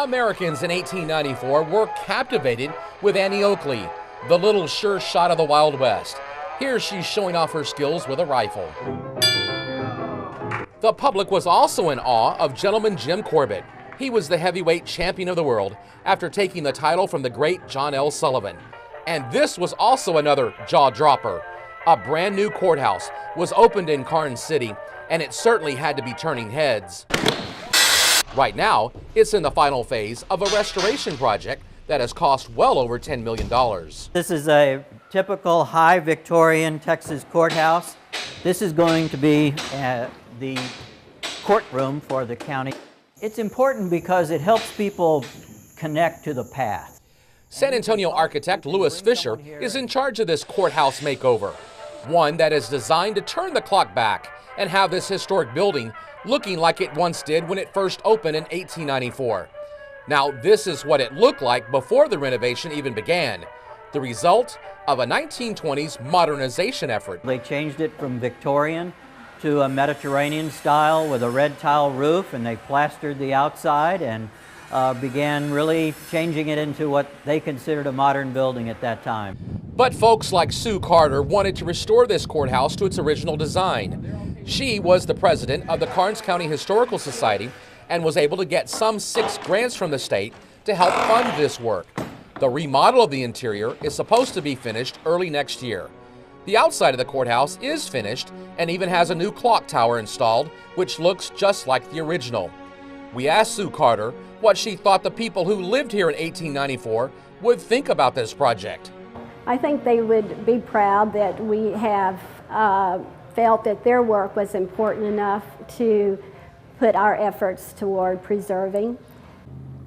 Americans in 1894 were captivated with Annie Oakley, the little sure shot of the Wild West. Here she's showing off her skills with a rifle. The public was also in awe of Gentleman Jim Corbett. He was the heavyweight champion of the world after taking the title from the great John L. Sullivan. And this was also another jaw-dropper. A brand new courthouse was opened in Karnes City, and it certainly had to be turning heads. Right now, it's in the final phase of a restoration project that has cost well over $10 million. This is a typical high Victorian Texas courthouse. This is going to be the courtroom for the county. It's important because it helps people connect to the past. San Antonio architect Louis Fisher is in charge of this courthouse makeover, one that is designed to turn the clock back and have this historic building looking like it once did when it first opened in 1894. Now, this is what it looked like before the renovation even began, the result of a 1920s modernization effort. They changed it from Victorian to a Mediterranean style with a red tile roof, and they plastered the outside and began really changing it into what they considered a modern building at that time. But folks like Sue Carter wanted to restore this courthouse to its original design. She was the president of the Karnes County Historical Society and was able to get some 6 grants from the state to help fund this work. The remodel of the interior is supposed to be finished early next year. The outside of the courthouse is finished and even has a new clock tower installed, which looks just like the original. We asked Sue Carter what she thought the people who lived here in 1894 would think about this project. I think they would be proud that we have felt that their work was important enough to put our efforts toward preserving.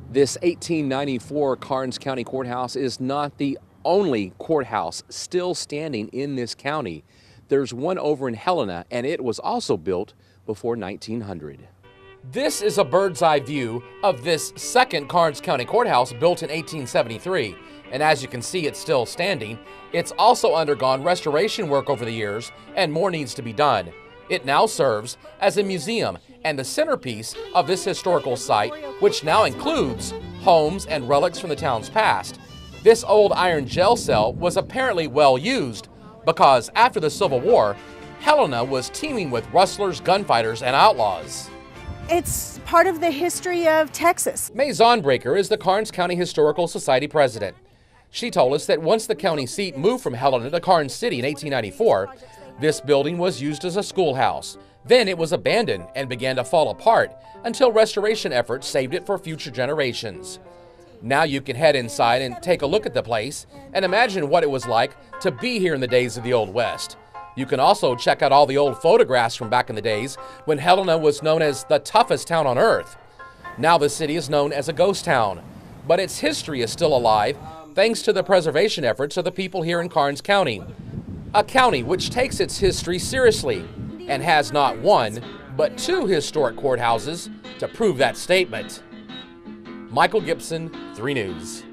This 1894 Karnes County Courthouse is not the only courthouse still standing in this county. There's one over in Helena, and it was also built before 1900. This is a bird's eye view of this second Karnes County Courthouse built in 1873. And as you can see, it's still standing. It's also undergone restoration work over the years, and more needs to be done. It now serves as a museum and the centerpiece of this historical site, which now includes homes and relics from the town's past. This old iron jail cell was apparently well used because after the Civil War, Helena was teeming with rustlers, gunfighters, and outlaws. It's part of the history of Texas. May Zonbreaker is the Karnes County Historical Society president. She told us that once the county seat moved from Helena to Karnes City in 1894, this building was used as a schoolhouse. Then it was abandoned and began to fall apart until restoration efforts saved it for future generations. Now you can head inside and take a look at the place and imagine what it was like to be here in the days of the Old West. You can also check out all the old photographs from back in the days when Helena was known as the toughest town on earth. Now the city is known as a ghost town, but its history is still alive thanks to the preservation efforts of the people here in Karnes County. A county which takes its history seriously and has not one, but 2 historic courthouses to prove that statement. Michael Gibson, 3 News.